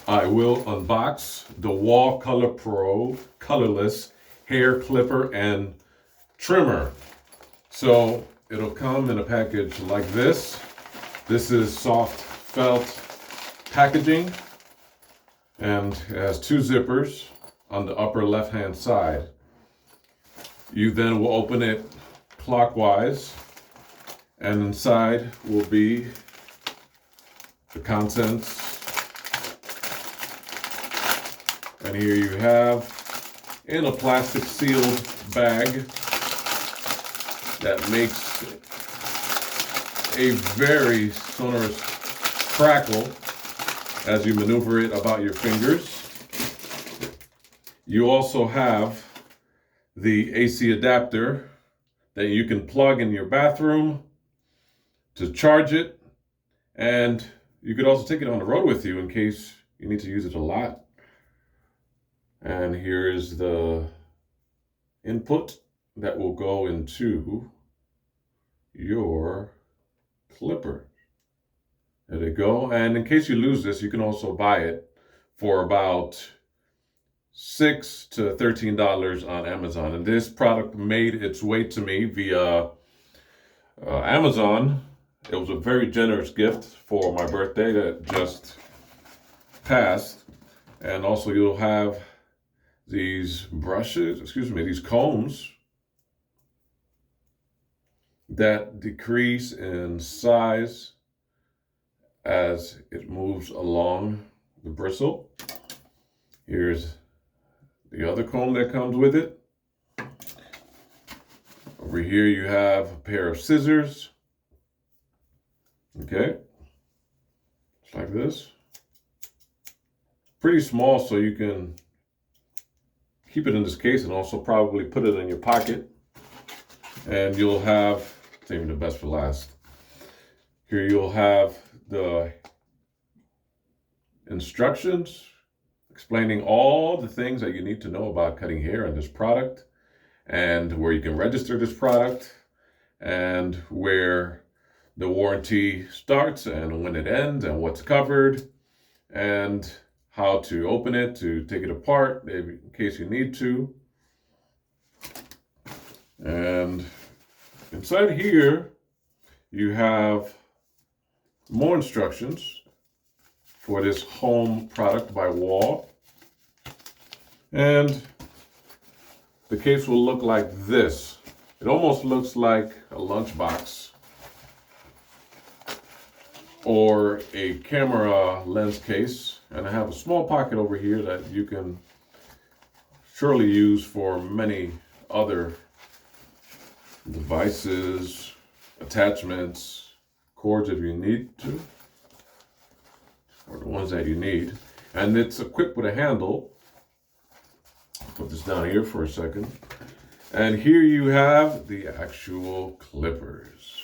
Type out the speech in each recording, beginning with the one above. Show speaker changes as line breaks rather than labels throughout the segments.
I will unbox the Wahl Color Pro colorless hair clipper and trimmer. So it'll come in a package like this. This is soft felt packaging, and it has two zippers on the upper left hand side. You then will open it clockwise, and inside will be the contents. And here you have, in a plastic sealed bag that makes a very sonorous crackle as you maneuver it about your fingers. You also have the AC adapter that you can plug in your bathroom to charge it, and you could also take it on the road with you in case you need to use it a lot. And here is the input that will go into your clipper. There they go. And in case you lose this, you can also buy it for about $6 to $13 on Amazon. And this product made its way to me via Amazon. It was a very generous gift for my birthday that just passed. And also you'll have these these combs that decrease in size as it moves along the bristle. Here's the other comb that comes with it. Over here you have a pair of scissors. Okay, just like this. Pretty small, so you can keep it in this case and also probably put it in your pocket. And you'll have, saving the best for last. Here you'll have the instructions explaining all the things that you need to know about cutting hair in this product, and where you can register this product, and where the warranty starts and when it ends and what's covered, and how to open it, to take it apart in case you need to. And inside here, you have more instructions for this home product by Wahl. And the case will look like this. It almost looks like a lunchbox or a camera lens case. And I have a small pocket over here that you can surely use for many other devices, attachments, cords if you need to, or the ones that you need. And it's equipped with a handle. I'll put this down here for a second. And here you have the actual clippers.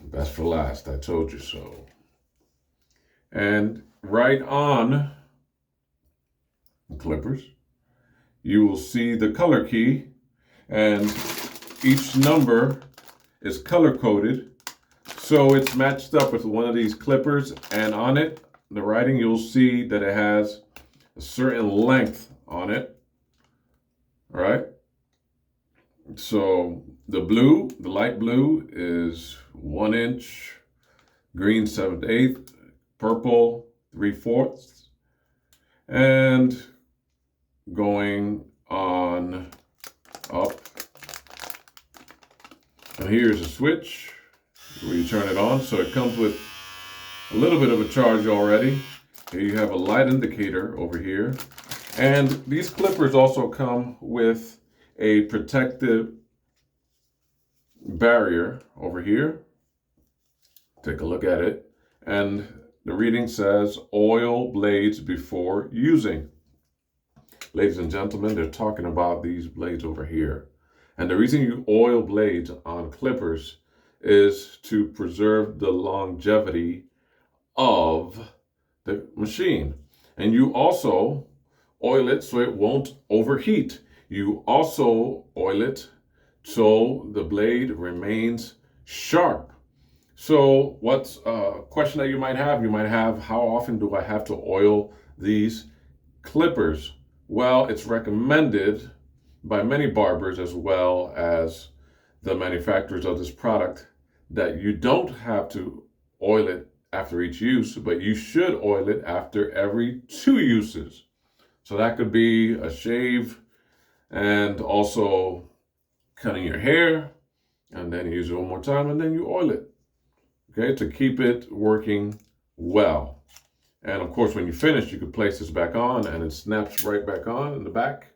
Best for last, I told you so. And right on the clippers, you will see the color key, and each number is color coded. So it's matched up with one of these clippers, and on it, the writing, you'll see that it has a certain length on it. All right. So the blue, the light blue is 1 inch, green 7/8, purple 3/4, and going on up. And here's a switch where you turn it on. So it comes with a little bit of a charge already. Here you have a light indicator over here. And these clippers also come with a protective barrier over here. Take a look at it. And the reading says oil blades before using. Ladies and gentlemen, they're talking about these blades over here. And the reason you oil blades on clippers is to preserve the longevity of the machine. And you also oil it so it won't overheat. You also oil it so the blade remains sharp. So what's a question that you might have? You might have, how often do I have to oil these clippers? Well, it's recommended by many barbers as well as the manufacturers of this product that you don't have to oil it after each use, but you should oil it after every 2 uses. So that could be a shave and also cutting your hair, and then you use it one more time and then you oil it, okay, to keep it working well. And of course, when you finish, you can place this back on and it snaps right back on in the back.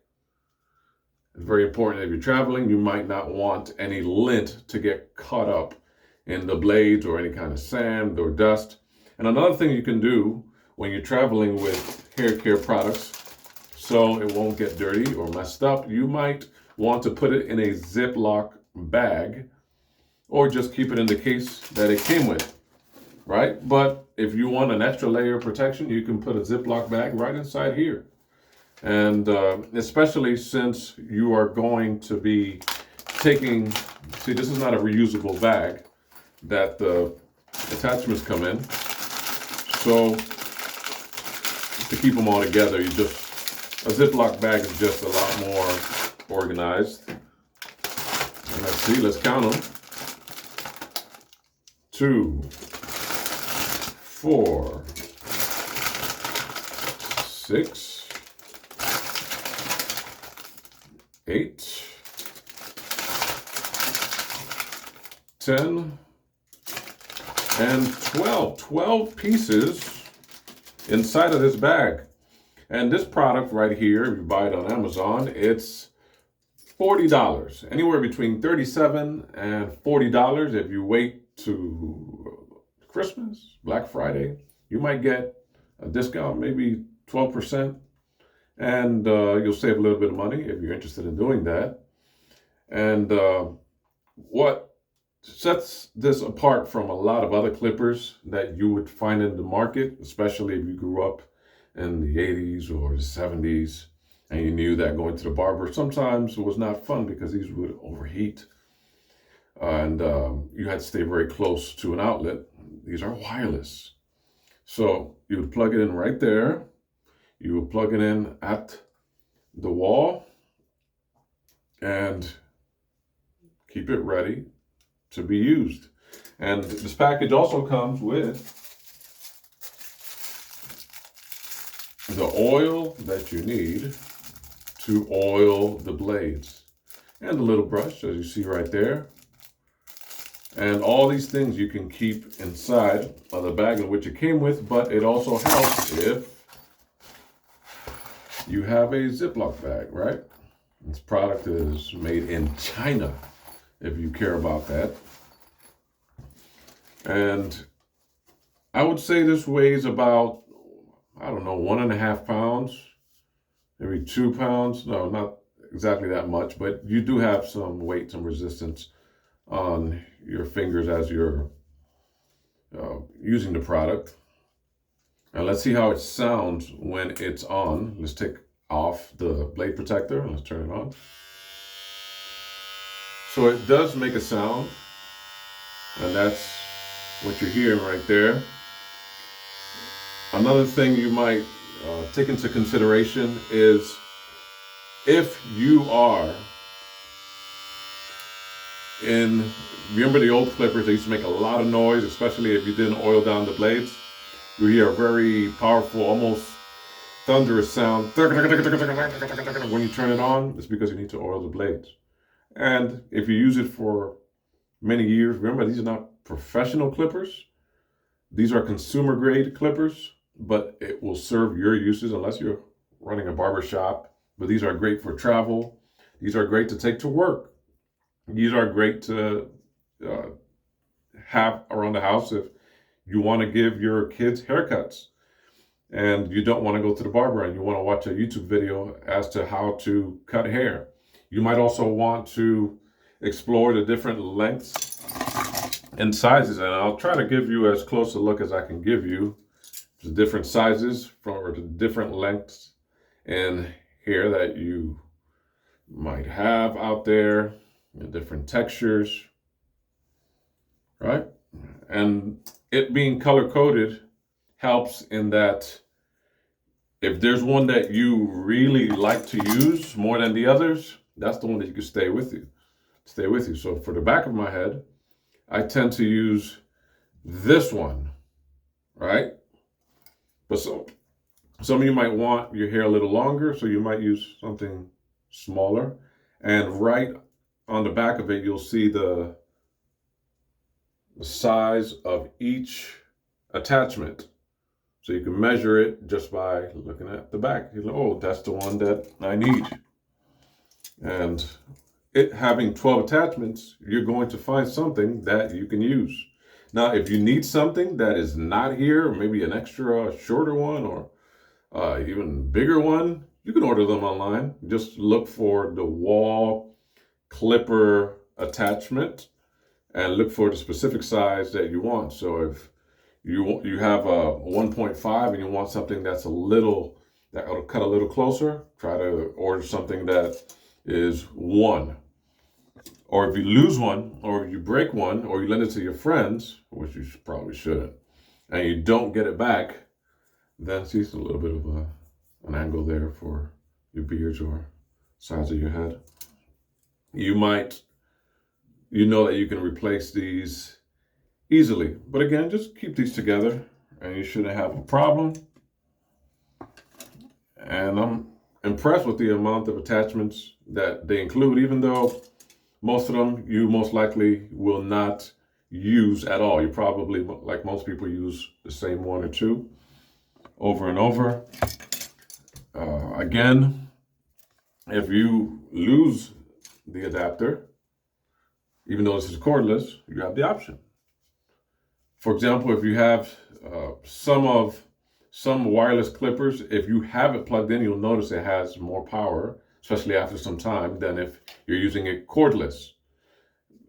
It's very important if you're traveling, you might not want any lint to get caught up in the blades or any kind of sand or dust. And another thing you can do when you're traveling with hair care products, so it won't get dirty or messed up, you might want to put it in a Ziploc bag or just keep it in the case that it came with, right? But if you want an extra layer of protection, you can put a Ziploc bag right inside here. And especially since you are going to be taking, see, this is not a reusable bag that the attachments come in. So to keep them all together, you just, a Ziploc bag is just a lot more organized. And let's see, let's count them. 2, 4, 6, 8, 10, and 12. 12 pieces inside of this bag. And this product right here, if you buy it on Amazon, it's $40. Anywhere between $37 and $40. If you wait to Christmas, Black Friday, you might get a discount, maybe 12%. And you'll save a little bit of money if you're interested in doing that. And what sets this apart from a lot of other clippers that you would find in the market, especially if you grew up in the 80s or the 70s and you knew that going to the barber sometimes was not fun because these would overheat and you had to stay very close to an outlet. These are wireless. So you would plug it in right there. You will plug it in at the wall and keep it ready to be used. And this package also comes with the oil that you need to oil the blades and the little brush, as you see right there. And all these things you can keep inside of the bag in which it came with, but it also helps if you have a Ziploc bag, right? This product is made in China, if you care about that. And I would say this weighs about, I don't know, 1.5 pounds, maybe 2 pounds. No, not exactly that much, but you do have some weight, some resistance on your fingers as you're using the product. And let's see how it sounds when it's on. Let's take off the blade protector and let's turn it on. So it does make a sound, and that's what you're hearing right there. Another thing you might take into consideration is if you are remember the old clippers, they used to make a lot of noise, especially if you didn't oil down the blades. You hear a very powerful, almost thunderous sound when you turn it on. It's because you need to oil the blades. And if you use it for many years, remember, these are not professional clippers. These are consumer grade clippers, but it will serve your uses unless you're running a barber shop. But these are great for travel. These are great to take to work. These are great to have around the house if you want to give your kids haircuts and you don't want to go to the barber and you want to watch a YouTube video as to how to cut hair. You might also want to explore the different lengths and sizes, and I'll try to give you as close a look as I can give you the different sizes or the different lengths in hair that you might have out there, the different textures, right? And it being color coded helps in that if there's one that you really like to use more than the others, that's the one that you can stay with you. So for the back of my head, I tend to use this one, right? But some of you might want your hair a little longer, so you might use something smaller. And right on the back of it, you'll see the size of each attachment. So you can measure it just by looking at the back. You know, oh, that's the one that I need. And it having 12 attachments, you're going to find something that you can use. Now, if you need something that is not here, or maybe an extra shorter one or even bigger one, you can order them online. Just look for the Wahl clipper attachment and look for the specific size that you want. So if you have a 1.5 and you want something that's that'll cut a little closer, try to order something that is 1. Or if you lose one, or you break one, or you lend it to your friends, which you probably shouldn't, and you don't get it back, then see a little bit of an angle there for your beards or size of your head. You know that you can replace these easily. But again, just keep these together and you shouldn't have a problem. And I'm impressed with the amount of attachments that they include, even though most of them you most likely will not use at all. You probably, like most people, use the same 1 or 2 over and over. Again, if you lose the adapter, even though this is cordless, you have the option. For example, if you have some wireless clippers, if you have it plugged in, you'll notice it has more power, especially after some time, than if you're using it cordless.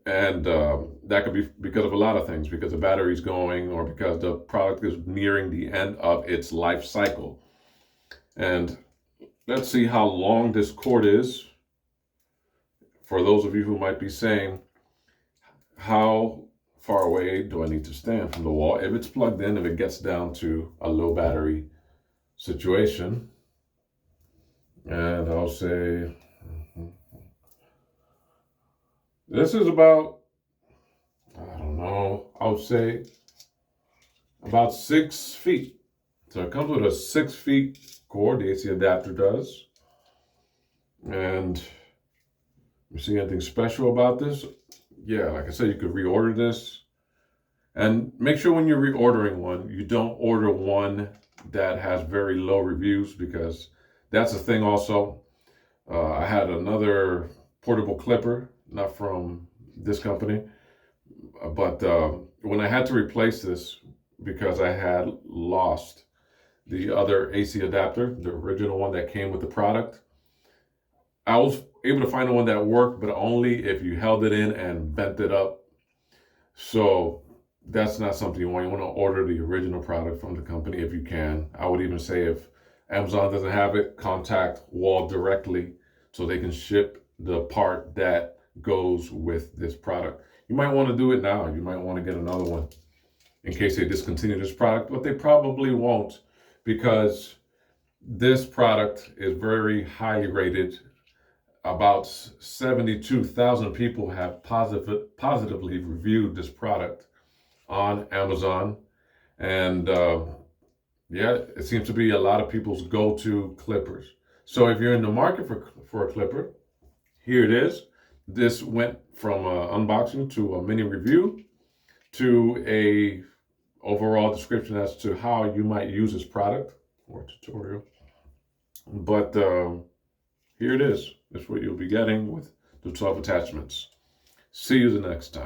And that could be because of a lot of things, because the battery's going or because the product is nearing the end of its life cycle. And let's see how long this cord is. For those of you who might be saying, how far away do I need to stand from the wall? If it's plugged in, if it gets down to a low battery situation, and I'll say, this is about, I don't know, I would say about 6 feet. So it comes with a 6 feet cord, the AC adapter does. And you see anything special about this? Yeah, like I said, you could reorder this. And make sure when you're reordering one, you don't order one that has very low reviews, because that's the thing also. I had another portable clipper, not from this company, but when I had to replace this because I had lost the other AC adapter, the original one that came with the product, I was able to find one that worked, but only if you held it in and bent it up. So that's not something you want. You want to order the original product from the company if you can. I would even say if Amazon doesn't have it, contact Wahl directly so they can ship the part that goes with this product. You might want to do it now. You might want to get another one in case they discontinue this product, but they probably won't, because this product is very highly rated. About 72,000 people have positively reviewed this product on Amazon. And yeah, it seems to be a lot of people's go-to clippers. So if you're in the market for a clipper, here it is. This went from an unboxing to a mini review to a overall description as to how you might use this product, or tutorial. But here it is. That's what you'll be getting with the 12 attachments. See you the next time.